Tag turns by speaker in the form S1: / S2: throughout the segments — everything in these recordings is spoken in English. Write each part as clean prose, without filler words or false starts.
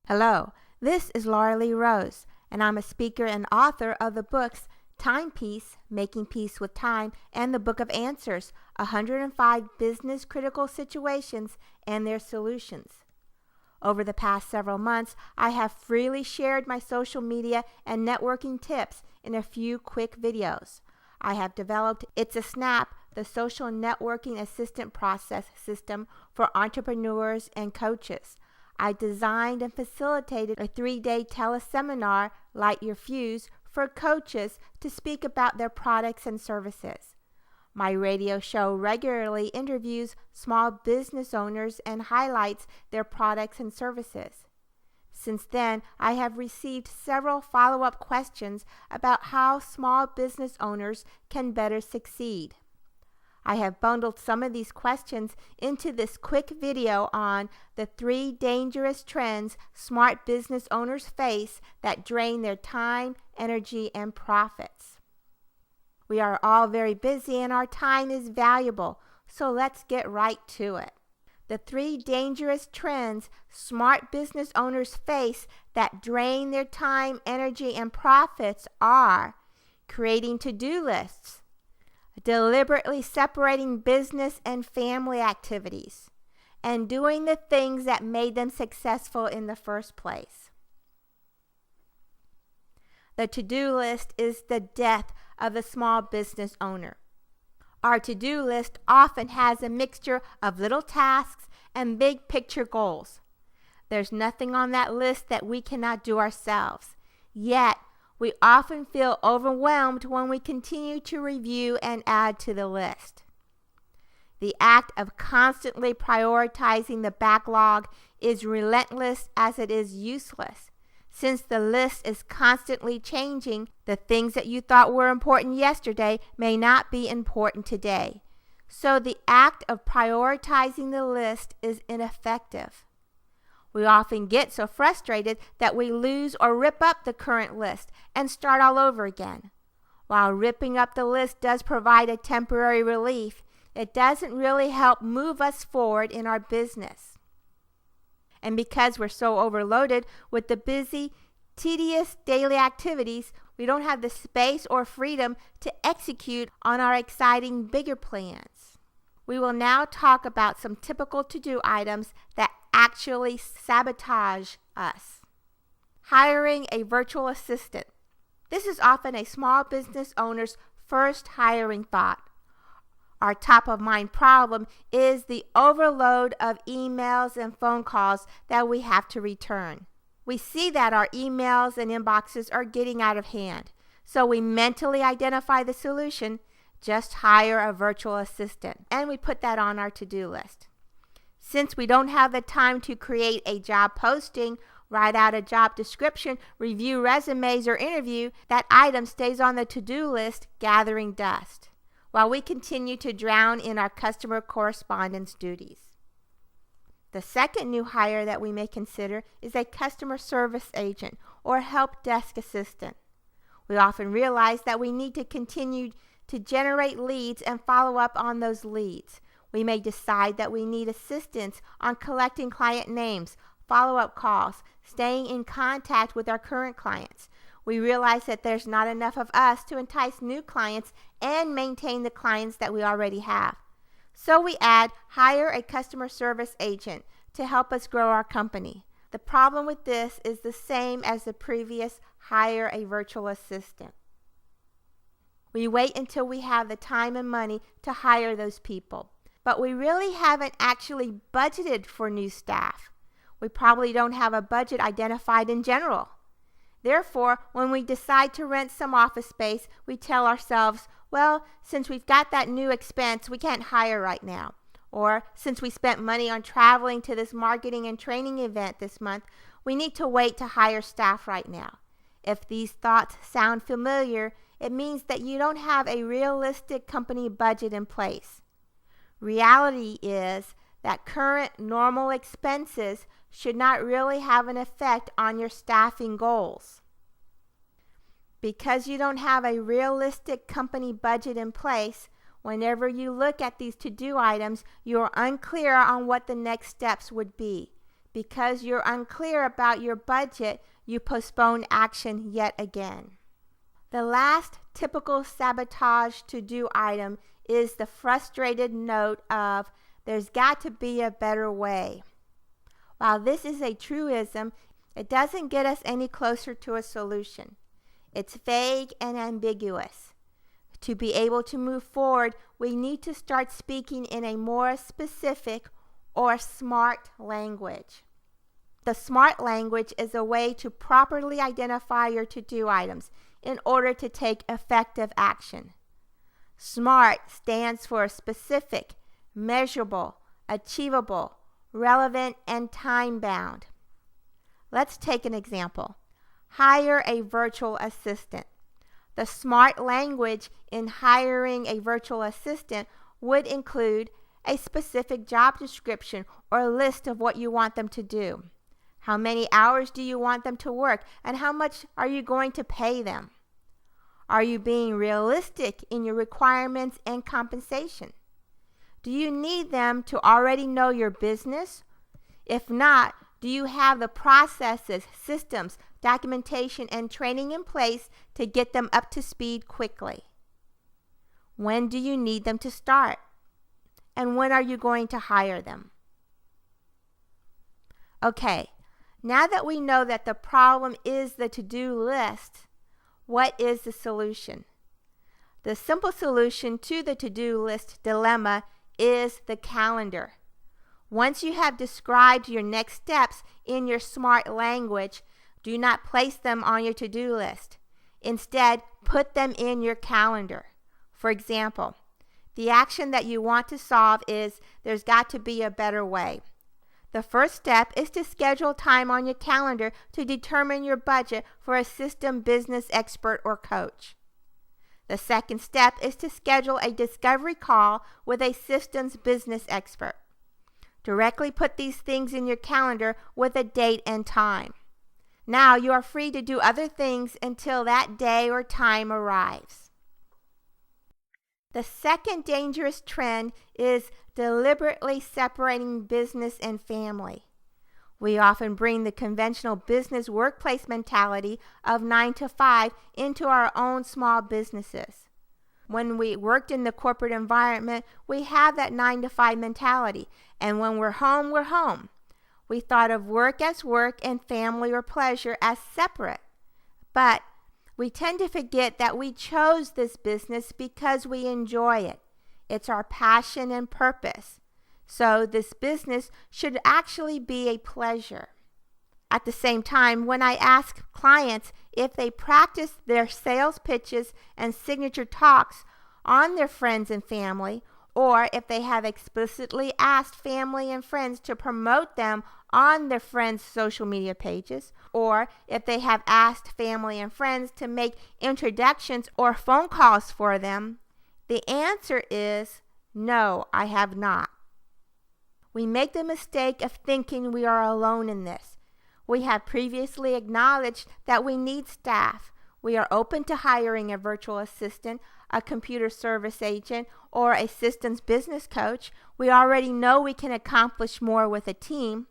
S1: Hello, this is Laura Lee Rose, and I'm a speaker and author of the books Timepiece, Making Peace with Time, and the Book of Answers, 105 Business Critical Situations and Their Solutions. Over the past several months, I have freely shared my social media and networking tips in a few quick videos. I have developed It's a Snap, the social networking assistant process system for entrepreneurs and coaches. I designed and facilitated a 3-day teleseminar, Light Your Fuse, for coaches to speak about their products and services. My radio show regularly interviews small business owners and highlights their products and services. Since then, I have received several follow-up questions about how small business owners can better succeed. I have bundled some of these questions into this quick video on the 3 dangerous trends smart business owners face that drain their time, energy, and profits. We are all very busy and our time is valuable, so let's get right to it. The 3 dangerous trends smart business owners face that drain their time, energy, and profits are creating to-do lists, deliberately separating business and family activities, and doing the things that made them successful in the first place. The to-do list is the death of the small business owner. Our to-do list often has a mixture of little tasks and big picture goals. There's nothing on that list that we cannot do ourselves. Yet, we often feel overwhelmed when we continue to review and add to the list. The act of constantly prioritizing the backlog is relentless as it is useless. Since the list is constantly changing, the things that you thought were important yesterday may not be important today. So the act of prioritizing the list is ineffective. We often get so frustrated that we lose or rip up the current list and start all over again. While ripping up the list does provide a temporary relief, it doesn't really help move us forward in our business. And because we're so overloaded with the busy, tedious daily activities, we don't have the space or freedom to execute on our exciting, bigger plans. We will now talk about some typical to-do items that actually sabotage us. Hiring a virtual assistant. This is often a small business owner's first hiring thought. Our top-of-mind problem is the overload of emails and phone calls that we have to return. We see that our emails and inboxes are getting out of hand, so we mentally identify the solution: just hire a virtual assistant, and we put that on our to-do list. Since we don't have the time to create a job posting, write out a job description, review resumes, or interview, that item stays on the to-do list gathering dust, while we continue to drown in our customer correspondence duties. The second new hire that we may consider is a customer service agent or help desk assistant. We often realize that we need to continue to generate leads and follow up on those leads. We may decide that we need assistance on collecting client names, follow-up calls, staying in contact with our current clients. We realize that there's not enough of us to entice new clients and maintain the clients that we already have. So we add hire a customer service agent to help us grow our company. The problem with this is the same as the previous hire a virtual assistant. We wait until we have the time and money to hire those people, but we really haven't actually budgeted for new staff. We probably don't have a budget identified in general. Therefore, when we decide to rent some office space, we tell ourselves, well, since we've got that new expense, we can't hire right now. Or, since we spent money on traveling to this marketing and training event this month, we need to wait to hire staff right now. If these thoughts sound familiar, it means that you don't have a realistic company budget in place. Reality is that current normal expenses should not really have an effect on your staffing goals. Because you don't have a realistic company budget in place, whenever you look at these to-do items, you are unclear on what the next steps would be. because you're unclear about your budget, you postpone action yet again. The last typical sabotage to-do item is the frustrated note of, "There's got to be a better way." While this is a truism, it doesn't get us any closer to a solution. It's vague and ambiguous. To be able to move forward, we need to start speaking in a more specific or smart language. The SMART language is a way to properly identify your to-do items in order to take effective action. SMART stands for specific, measurable, achievable, relevant, and time-bound. Let's take an example. Hire a virtual assistant. The SMART language in hiring a virtual assistant would include a specific job description or list of what you want them to do. How many hours do you want them to work, and how much are you going to pay them? Are you being realistic in your requirements and compensation? Do you need them to already know your business? If not, do you have the processes, systems, documentation, and training in place to get them up to speed quickly? When do you need them to start? And when are you going to hire them? Okay, now that we know that the problem is the to-do list, what is the solution? The simple solution to the to-do list dilemma is the calendar. Once you have described your next steps in your SMART language, do not place them on your to-do list. Instead, put them in your calendar. For example, the action that you want to solve is, "There's got to be a better way." The first step is to schedule time on your calendar to determine your budget for a system business expert or coach. The second step is to schedule a discovery call with a systems business expert. Directly put these things in your calendar with a date and time. Now you are free to do other things until that day or time arrives. The second dangerous trend is deliberately separating business and family. We often bring the conventional business workplace mentality of 9 to 5 into our own small businesses. When we worked in the corporate environment, we have that 9 to 5 mentality, and when we're home, we're home. We thought of work as work and family or pleasure as separate. But we tend to forget that we chose this business because we enjoy it. It's our passion and purpose. So this business should actually be a pleasure. At the same time, when I ask clients if they practice their sales pitches and signature talks on their friends and family, or if they have explicitly asked family and friends to promote them on their friends' social media pages, or if they have asked family and friends to make introductions or phone calls for them, the answer is no, I have not. We make the mistake of thinking we are alone in this. We have previously acknowledged that we need staff. We are open to hiring a virtual assistant, a computer service agent, or a systems business coach. We already know we can accomplish more with a team.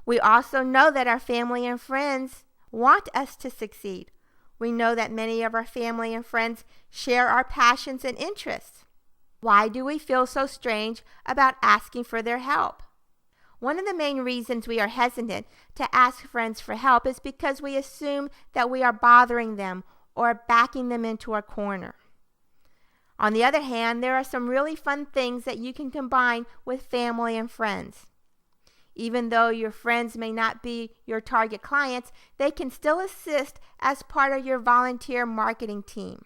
S1: We also know that our family and friends want us to succeed. We know that many of our family and friends share our passions and interests. Why do we feel so strange about asking for their help? One of the main reasons we are hesitant to ask friends for help is because we assume that we are bothering them or backing them into a corner. On the other hand, there are some really fun things that you can combine with family and friends. Even though your friends may not be your target clients, they can still assist as part of your volunteer marketing team.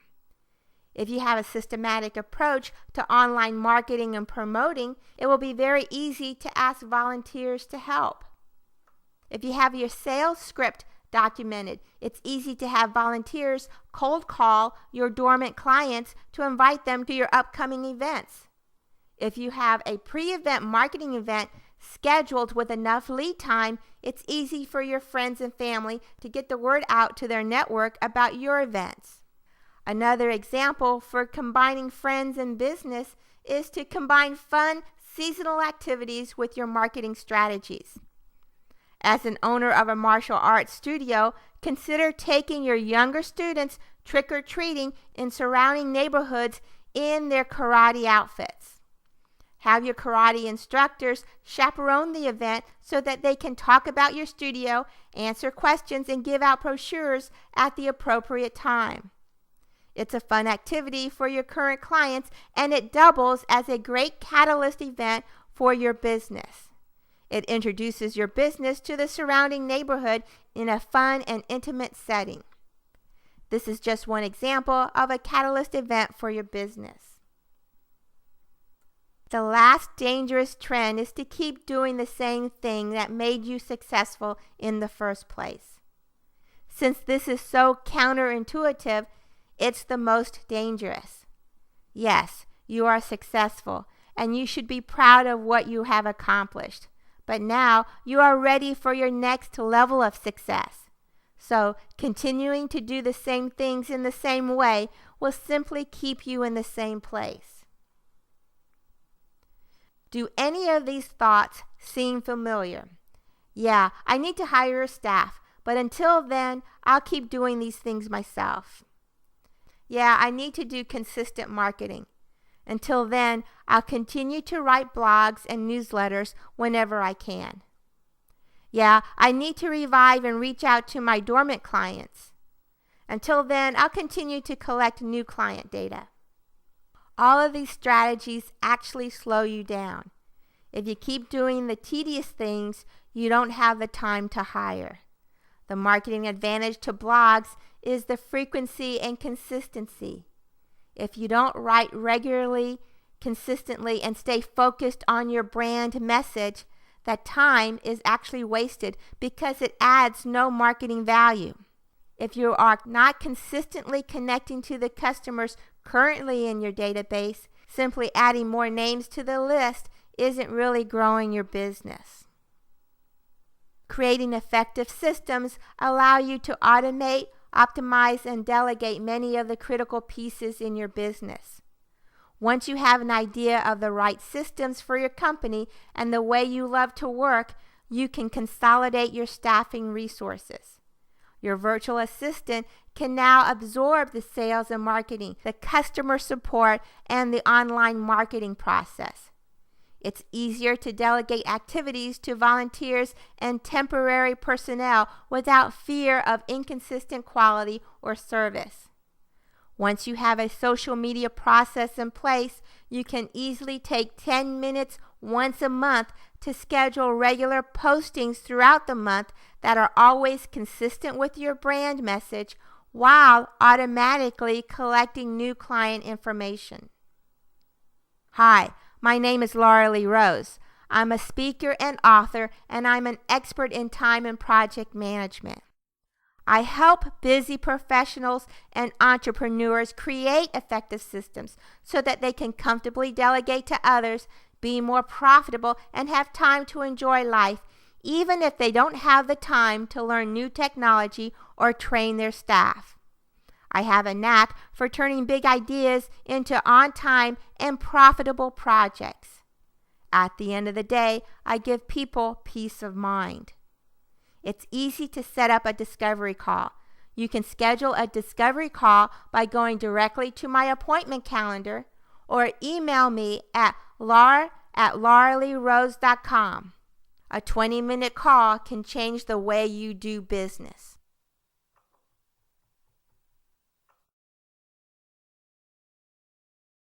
S1: If you have a systematic approach to online marketing and promoting, it will be very easy to ask volunteers to help. If you have your sales script documented, it's easy to have volunteers cold call your dormant clients to invite them to your upcoming events. If you have a pre-event marketing event scheduled with enough lead time, it's easy for your friends and family to get the word out to their network about your events. Another example for combining friends and business is to combine fun seasonal activities with your marketing strategies. As an owner of a martial arts studio, consider taking your younger students trick-or-treating in surrounding neighborhoods in their karate outfits. Have your karate instructors chaperone the event so that they can talk about your studio, answer questions, and give out brochures at the appropriate time. It's a fun activity for your current clients, and it doubles as a great catalyst event for your business. It introduces your business to the surrounding neighborhood in a fun and intimate setting. This is just one example of a catalyst event for your business. The last dangerous trend is to keep doing the same thing that made you successful in the first place. Since this is so counterintuitive, it's the most dangerous. Yes, you are successful, and you should be proud of what you have accomplished. But now you are ready for your next level of success. So continuing to do the same things in the same way will simply keep you in the same place. Do any of these thoughts seem familiar? Yeah, I need to hire a staff, but until then, I'll keep doing these things myself. Yeah, I need to do consistent marketing. Until then, I'll continue to write blogs and newsletters whenever I can. Yeah, I need to revive and reach out to my dormant clients. Until then, I'll continue to collect new client data. All of these strategies actually slow you down. If you keep doing the tedious things, you don't have the time to hire. The marketing advantage to blogs is the frequency and consistency. If you don't write regularly, consistently, and stay focused on your brand message, that time is actually wasted because it adds no marketing value. If you are not consistently connecting to the customers currently in your database, simply adding more names to the list isn't really growing your business. Creating effective systems allow you to automate, optimize, and delegate many of the critical pieces in your business. Once you have an idea of the right systems for your company and the way you love to work, you can consolidate your staffing resources. Your virtual assistant can now absorb the sales and marketing, the customer support, and the online marketing process. It's easier to delegate activities to volunteers and temporary personnel without fear of inconsistent quality or service. Once you have a social media process in place, you can easily take 10 minutes once a month to schedule regular postings throughout the month that are always consistent with your brand message while automatically collecting new client information. Hi, my name is Laura Lee Rose. I'm a speaker and author, and I'm an expert in time and project management. I help busy professionals and entrepreneurs create effective systems so that they can comfortably delegate to others, be more profitable, and have time to enjoy life, even if they don't have the time to learn new technology or train their staff. I have a knack for turning big ideas into on-time and profitable projects. At the end of the day, I give people peace of mind. It's easy to set up a discovery call. You can schedule a discovery call by going directly to my appointment calendar or email me at laura@lauraleerose.com. A 20-minute call can change the way you do business.